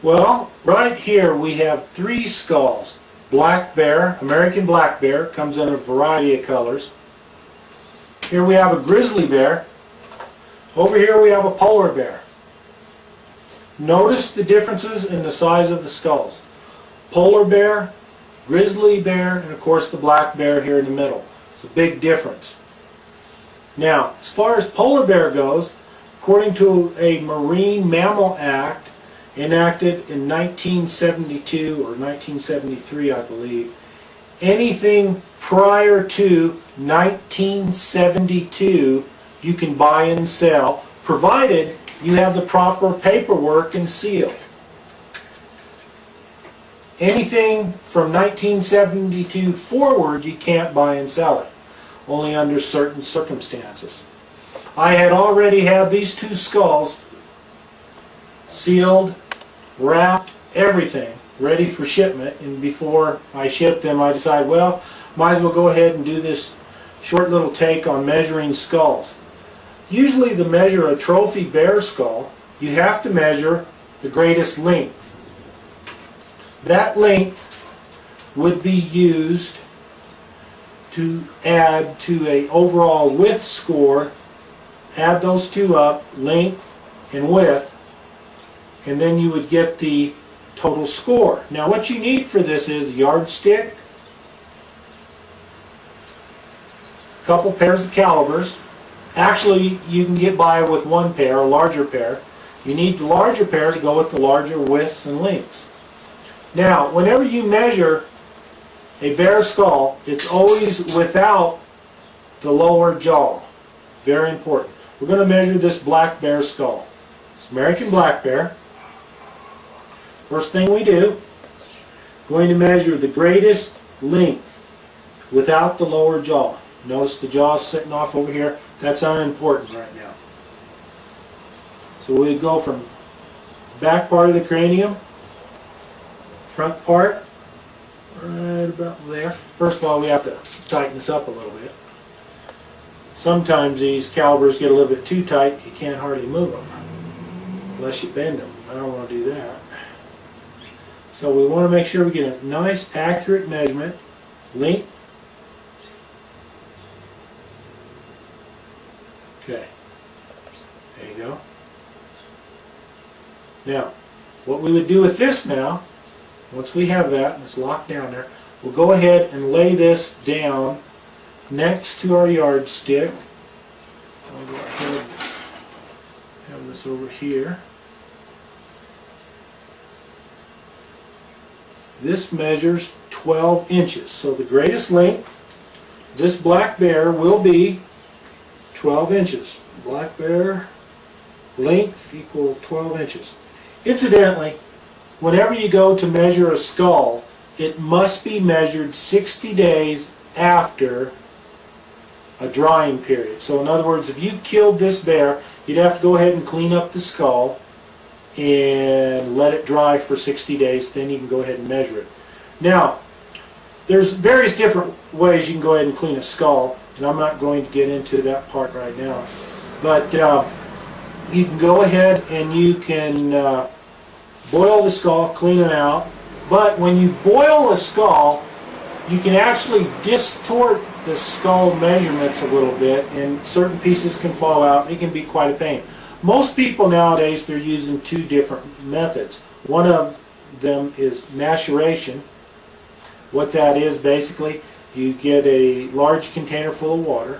Well, right here we have 3 skulls. Black bear, American black bear, comes in a variety of colors. Here we have a grizzly bear. Over here we have a polar bear. Notice the differences in the size of the skulls. Polar bear, grizzly bear, and of course the black bear here in the middle. It's a big difference. Now, as far as polar bear goes, according to a Marine Mammal Act enacted in 1972 or 1973, I believe, anything prior to 1972 you can buy and sell, provided you have the proper paperwork and seal. Anything from 1972 forward you can't buy and sell it, only under certain circumstances. I had already had these 2 skulls sealed, wrapped, everything ready for shipment, and before I shipped them I decided, well, might as well go ahead and do this short little take on measuring skulls. Usually to measure a trophy bear skull, you have to measure the greatest length. That length would be used to add to an overall width score. Add those 2 up, length and width, and then you would get the total score. Now what you need for this is a yardstick, a couple pairs of calibers. Actually, you can get by with 1 pair, a larger pair. You need the larger pair to go with the larger widths and lengths. Now, whenever you measure a bear skull, it's always without the lower jaw. Very important. We're going to measure this black bear skull. It's American black bear. First thing we do, going to measure the greatest length without the lower jaw. Notice the jaw is sitting off over here. That's unimportant right now. So we go from back part of the cranium, front part, right about there. First of all, we have to tighten this up a little bit. Sometimes these calibers get a little bit too tight. You can't hardly move them unless you bend them. I don't want to do that. So we want to make sure we get a nice accurate measurement, length. Okay, there you go. Now, what we would do with this now, once we have that and it's locked down there, we'll go ahead and lay this down next to our yardstick. I'll go ahead and have this over here. This measures 12 inches. So the greatest length, this black bear will be 12 inches. Black bear length equal 12 inches. Incidentally, whenever you go to measure a skull, it must be measured 60 days after a drying period. So in other words, if you killed this bear, you'd have to go ahead and clean up the skull and let it dry for 60 days, then you can go ahead and measure it. Now, there's various different ways you can go ahead and clean a skull, and I'm not going to get into that part right now. But you can go ahead and you can boil the skull, clean it out. But when you boil a skull, you can actually distort the skull measurements a little bit, and certain pieces can fall out. It can be quite a pain. Most people nowadays, they're using 2 different methods. One of them is maceration. What that is, basically, you get a large container full of water,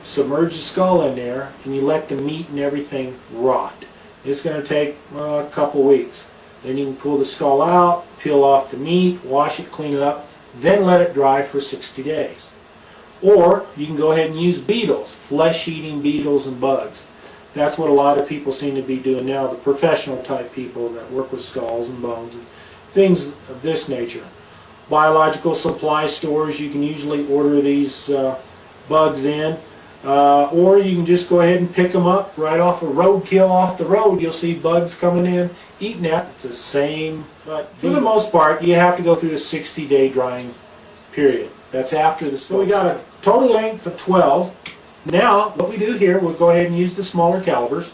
submerge the skull in there, and you let the meat and everything rot. It's going to take a couple weeks. Then you can pull the skull out, peel off the meat, wash it, clean it up, then let it dry for 60 days. Or you can go ahead and use beetles, flesh-eating beetles and bugs. That's what a lot of people seem to be doing now, the professional type people that work with skulls and bones and things of this nature. Biological supply stores, you can usually order these bugs in, or you can just go ahead and pick them up right off a roadkill off the road. You'll see bugs coming in, eating that. It's the same, but for the most part, you have to go through a 60-day drying period. That's after the skull. So we got a total length of 12. Now, what we do here, we'll go ahead and use the smaller calibers.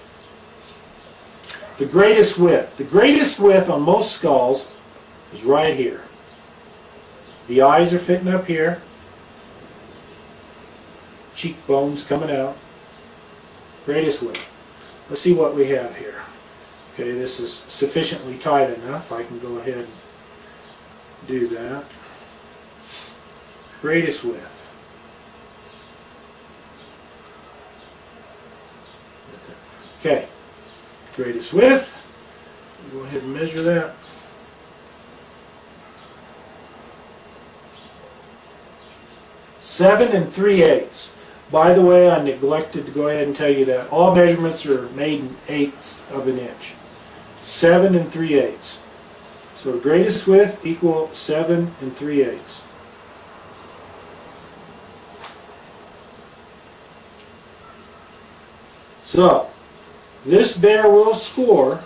the greatest width. The greatest width on most skulls is right here. The eyes are fitting up here. Cheekbones coming out. Greatest width. Let's see what we have here. Okay, this is sufficiently tight enough. I can go ahead and do that. Greatest width. Okay, greatest width. Go ahead and measure that. 7 3/8. By the way, I neglected to go ahead and tell you that all measurements are made in eighths of an inch. 7 3/8. So the greatest width equal 7 3/8. So this bear will score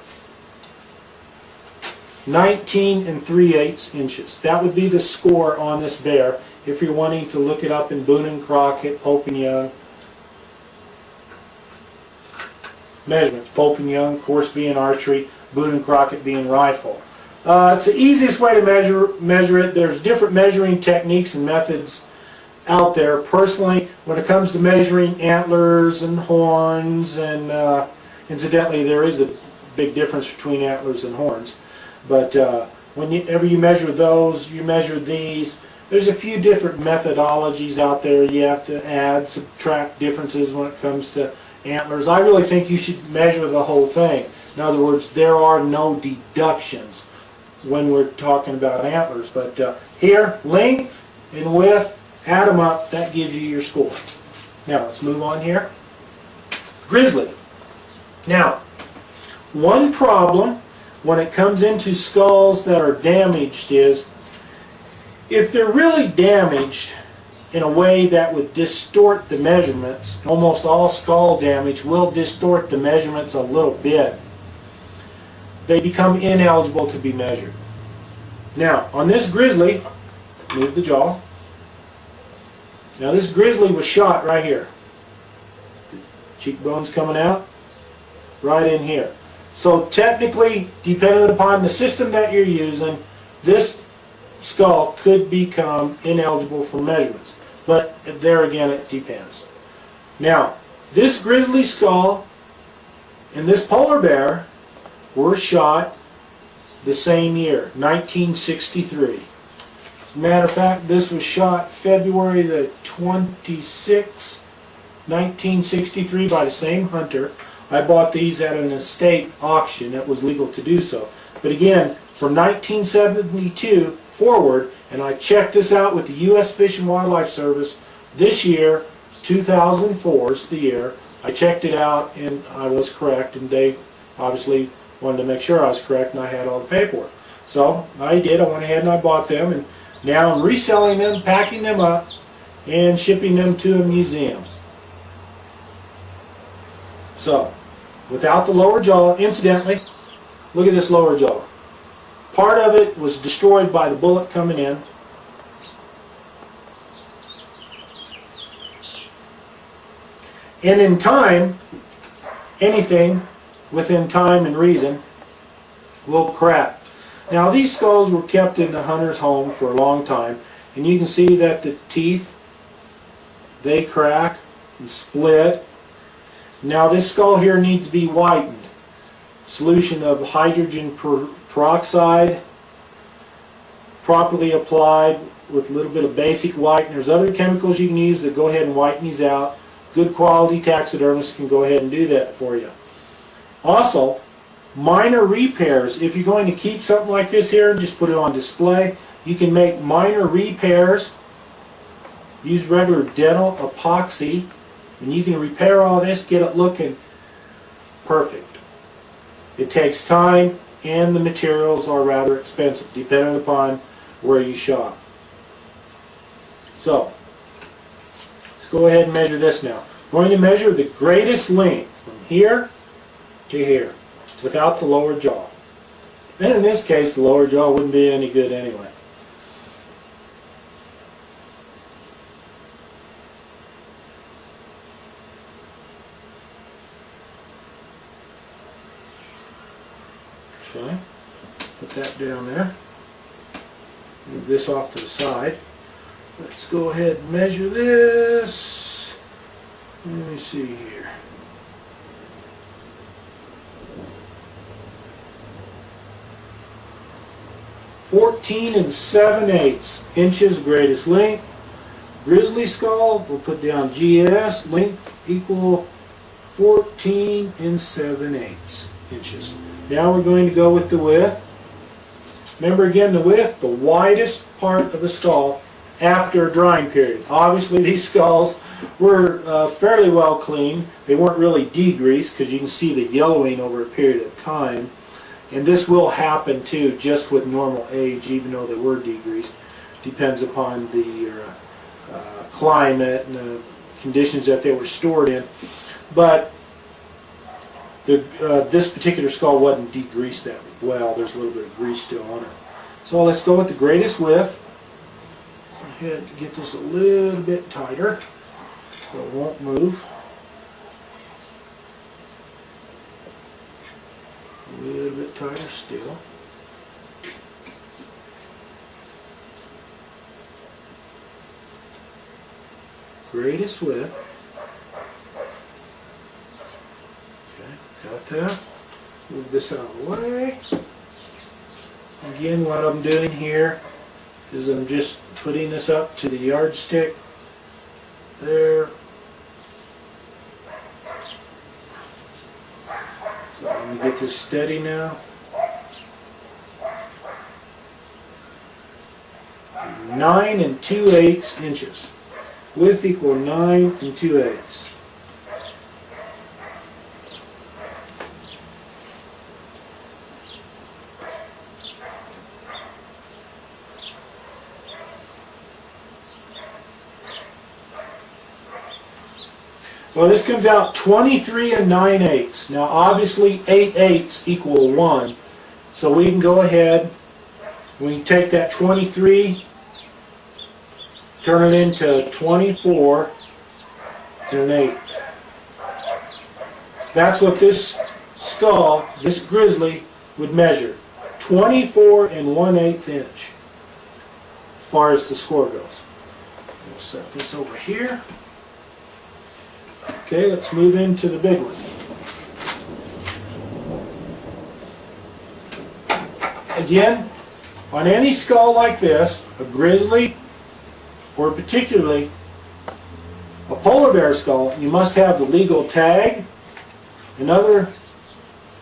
19 3/8 inches. That would be the score on this bear if you're wanting to look it up in Boone and Crockett, Pope and Young. Measurements. Pope and Young, of course, being archery, Boone and Crockett being rifle. It's the easiest way to measure it. There's different measuring techniques and methods out there. Personally, when it comes to measuring antlers and horns, and incidentally, there is a big difference between antlers and horns. But whenever you measure those, you measure these. There's a few different methodologies out there. You have to add, subtract differences when it comes to antlers. I really think you should measure the whole thing. In other words, there are no deductions when we're talking about antlers. But here, length and width, add them up, that gives you your score. Now, let's move on here. Grizzly. Now, one problem when it comes into skulls that are damaged is, if they're really damaged in a way that would distort the measurements, almost all skull damage will distort the measurements a little bit, they become ineligible to be measured. Now, on this grizzly, move the jaw. Now this grizzly was shot right here. The cheekbones coming out, right in here. So technically, depending upon the system that you're using, this skull could become ineligible for measurements. But there again, it depends. Now, this grizzly skull and this polar bear were shot the same year, 1963. As a matter of fact, this was shot February the 26th, 1963 by the same hunter. I bought these at an estate auction. It was legal to do so. But again, from 1972 forward, and I checked this out with the U.S. Fish and Wildlife Service this year, 2004 is the year. I checked it out and I was correct, and they obviously wanted to make sure I was correct, and I had all the paperwork. So I did. I went ahead and I bought them, and now I'm reselling them, packing them up, and shipping them to a museum. So, without the lower jaw, incidentally, look at this lower jaw. Part of it was destroyed by the bullet coming in. And in time, anything within time and reason will crack. Now these skulls were kept in the hunter's home for a long time, and you can see that the teeth, they crack and split. Now this skull here needs to be whitened. Solution of hydrogen peroxide, properly applied with a little bit of basic white. And there's other chemicals you can use that go ahead and whiten these out. Good quality taxidermists can go ahead and do that for you. Also, minor repairs. If you're going to keep something like this here and just put it on display, you can make minor repairs. Use regular dental epoxy, and you can repair all this, get it looking perfect. It takes time, and the materials are rather expensive, depending upon where you shop. So, let's go ahead and measure this now. I'm going to measure the greatest length from here to here, without the lower jaw. And in this case, the lower jaw wouldn't be any good anyway. Okay, put that down there. Move this off to the side. Let's go ahead and measure this. Let me see here. 14 7/8 inches greatest length. Grizzly skull, we'll put down GS, length equal 14 7/8 inches. Now we're going to go with the width. Remember again, the width, the widest part of the skull after a drying period. Obviously these skulls were fairly well cleaned. They weren't really degreased because you can see the yellowing over a period of time. And this will happen too just with normal age, even though they were degreased. Depends upon the climate and the conditions that they were stored in. But this particular skull wasn't degreased that well. There's a little bit of grease still on it. So let's go with the greatest width. Go ahead and get this a little bit tighter so it won't move. A little bit tighter still. Greatest width. Okay, got that. Move this out of the way. Again, what I'm doing here is I'm just putting this up to the yardstick there. So let me get this steady now. 9 2/8 inches. Width equal 9 2/8. Well, this comes out 23 9/8. Now, obviously, 8/8 equal 1. So we can go ahead, we can take that 23, turn it into 24 1/8. That's what this skull, this grizzly, would measure. 24 1/8 inch, as far as the score goes. We'll set this over here. Okay, let's move into the big one. Again, on any skull like this, a grizzly, or particularly a polar bear skull, you must have the legal tag and other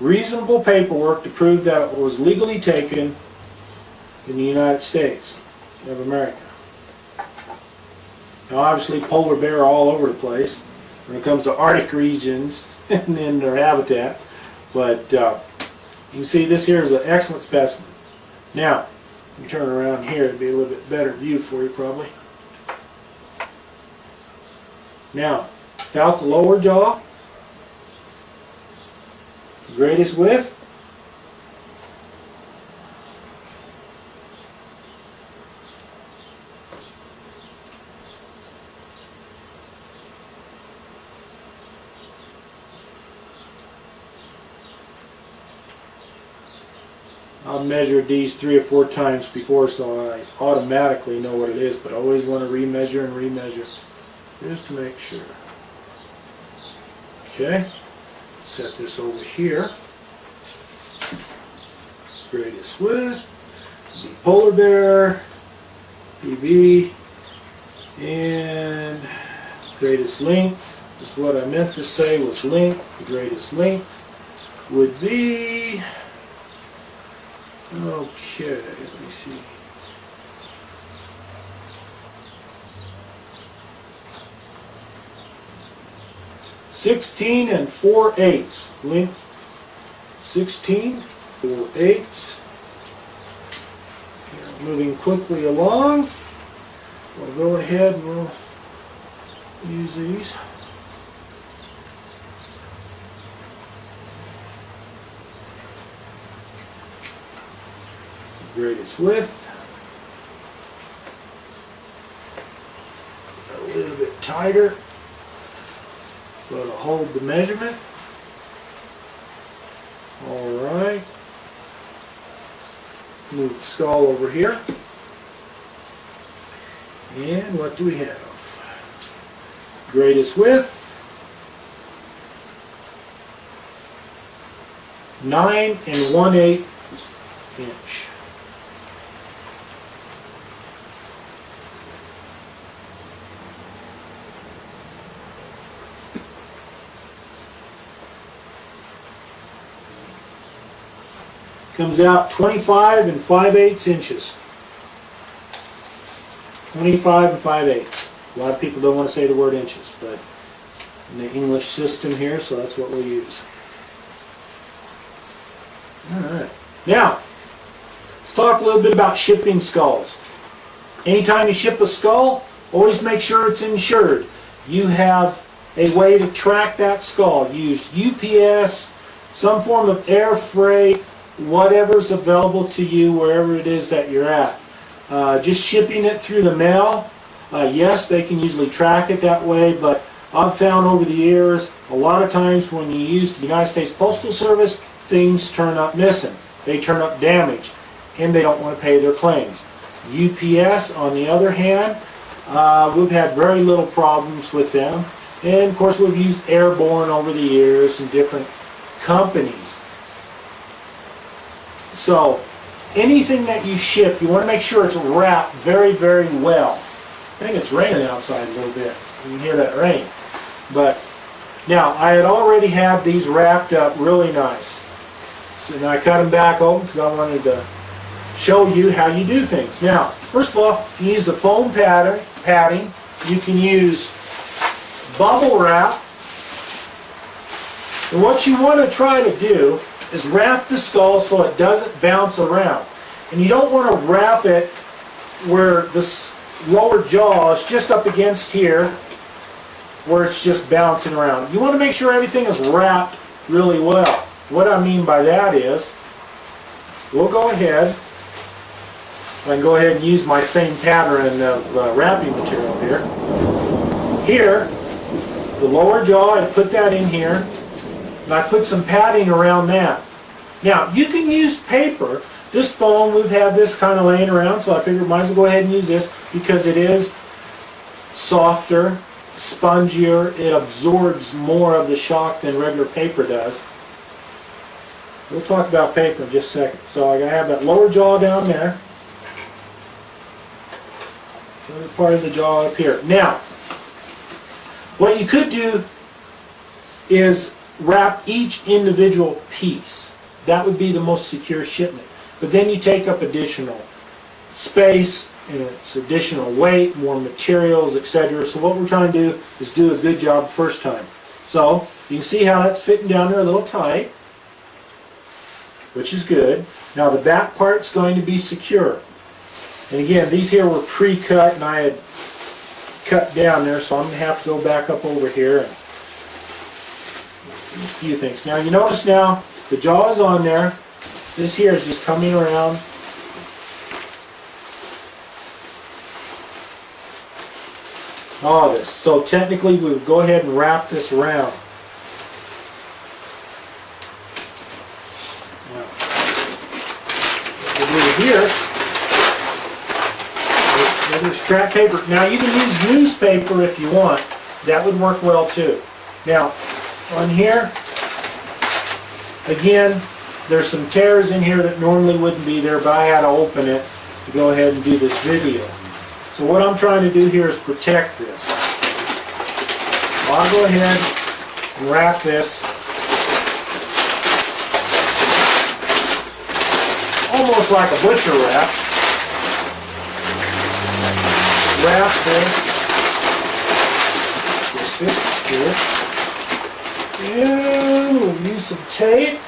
reasonable paperwork to prove that it was legally taken in the United States of America. Now obviously polar bear are all over the place when it comes to Arctic regions and in their habitat, but you can see this here is an excellent specimen. Now, let me turn around here, it'll be a little bit better view for you probably. Now, without the lower jaw, greatest width, I've measured these 3 or 4 times before, so I automatically know what it is, but I always want to remeasure and remeasure just to make sure. Okay, set this over here. Greatest width, the polar bear, PB, and greatest length is what I meant to say was length. The greatest length would be, okay, let me see. (16 4/8) length. 16 4/8. Moving quickly along. We'll go ahead and we'll use these. Greatest width. A little bit tighter so it'll hold the measurement. Alright. Move the skull over here. And what do we have? Greatest width, 9 1/8 inch. Comes out 25 5/8 inches. 25 5/8. A lot of people don't want to say the word inches, but in the English system here, so that's what we'll use. Alright. Now, let's talk a little bit about shipping skulls. Anytime you ship a skull, always make sure it's insured. You have a way to track that skull. Use UPS, some form of air freight, whatever's available to you wherever it is that you're at. Just shipping it through the mail, yes, they can usually track it that way, but I've found over the years, a lot of times when you use the United States Postal Service, things turn up missing. They turn up damaged, and they don't want to pay their claims. UPS, on the other hand, we've had very little problems with them, and of course we've used Airborne over the years and different companies. So, anything that you ship, you want to make sure it's wrapped very, very well. I think it's raining outside a little bit. You can hear that rain. But, now, I had already had these wrapped up really nice. So now I cut them back open because I wanted to show you how you do things. Now, first of all, you use the foam padding. You can use bubble wrap. And what you want to try to do is wrap the skull so it doesn't bounce around. And you don't want to wrap it where the lower jaw is just up against here, where it's just bouncing around. You want to make sure everything is wrapped really well. What I mean by that is, we'll go ahead, I can go ahead and use my same pattern of wrapping material here. Here, the lower jaw, I put that in here, and I put some padding around that. Now, you can use paper. This foam, we've had this kind of laying around, so I figured might as well go ahead and use this because it is softer, spongier, it absorbs more of the shock than regular paper does. We'll talk about paper in just a second. So I have that lower jaw down there. The other part of the jaw up here. Now, what you could do is wrap each individual piece. That would be the most secure shipment. But then you take up additional space, and it's additional weight, more materials, etc. So what we're trying to do is do a good job the first time. So you can see how that's fitting down there a little tight, which is good. Now the back part's going to be secure. And again, these here were pre-cut and I had cut down there, so I'm going to have to go back up over here and a few things. Now you notice now the jaw is on there. This here is just coming around. All this. So technically we would go ahead and wrap this around. Now, what we'll do here, there's scrap paper. Now you can use newspaper if you want. That would work well too. Now on here, again, there's some tears in here that normally wouldn't be there, but I had to open it to go ahead and do this video. So what I'm trying to do here is protect this. So I'll go ahead and wrap this almost like a butcher wrap. Wrap this. Just fits here. And we'll use some tape.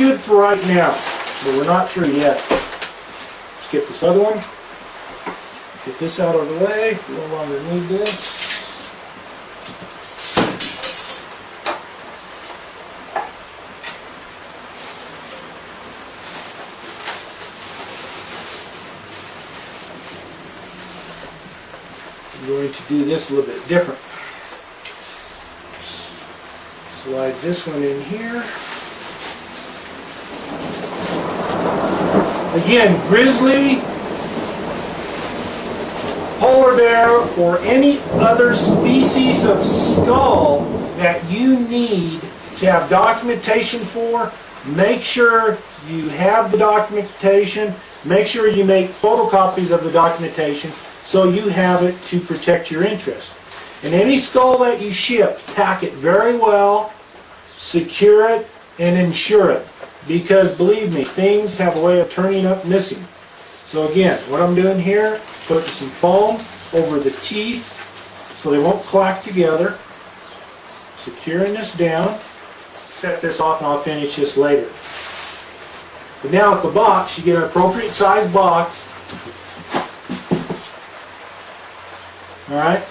good for right now, but we're not through yet. Let's get this other one. Get this out of the way. We no longer need this. I'm going to do this a little bit different. Slide this one in here. Again, grizzly, polar bear, or any other species of skull that you need to have documentation for, make sure you have the documentation. Make sure you make photocopies of the documentation so you have it to protect your interest. And any skull that you ship, pack it very well, secure it, and insure it. Because believe me, things have a way of turning up missing. So again, what I'm doing here, putting some foam over the teeth so they won't clack together. Securing this down. Set this off and I'll finish this later. But now with the box, you get an appropriate size box. Alright?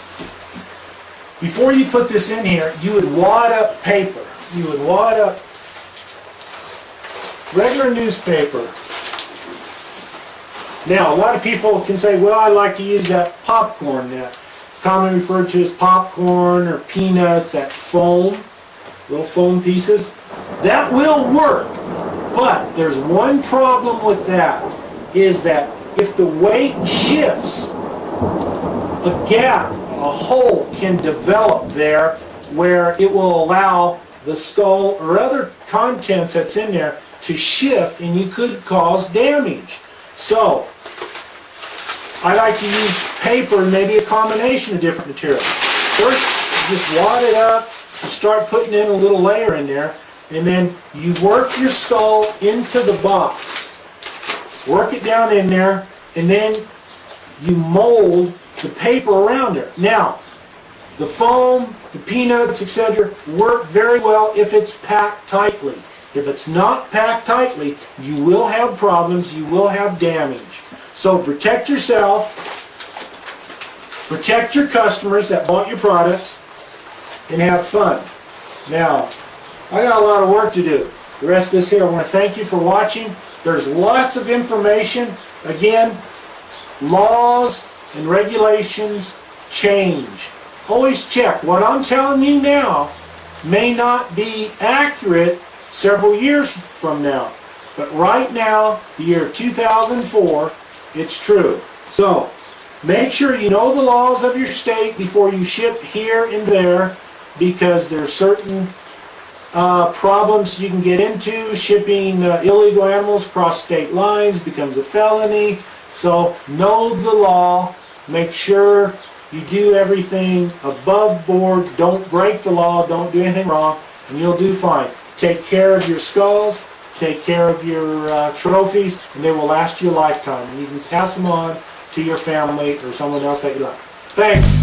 Before you put this in here, you would wad up paper. You would wad up regular newspaper. Now, a lot of people can say, well, I like to use that popcorn now. It's commonly referred to as popcorn or peanuts, that foam, little foam pieces. That will work, but there's one problem with that, is that if the weight shifts, a gap, a hole can develop there where it will allow the skull or other contents that's in there to shift, and you could cause damage. So I like to use paper, maybe a combination of different materials. First, just wad it up and start putting in a little layer in there, and then you work your skull into the box. Work it down in there, and then you mold the paper around it. Now, the foam, the peanuts, etc. work very well if it's packed tightly. If it's not packed tightly, you will have problems, you will have damage. So protect yourself, protect your customers that bought your products, and have fun. Now, I got a lot of work to do. The rest of this here, I want to thank you for watching. There's lots of information. Again, laws and regulations change. Always check. What I'm telling you now may not be accurate several years from now. But right now, the year 2004, it's true. So, make sure you know the laws of your state before you ship here and there, because there's certain problems you can get into. Shipping illegal animals across state lines becomes a felony. So, know the law. Make sure you do everything above board. Don't break the law. Don't do anything wrong, and you'll do fine. Take care of your skulls, take care of your trophies, and they will last you a lifetime. And you can pass them on to your family or someone else that you like. Thanks.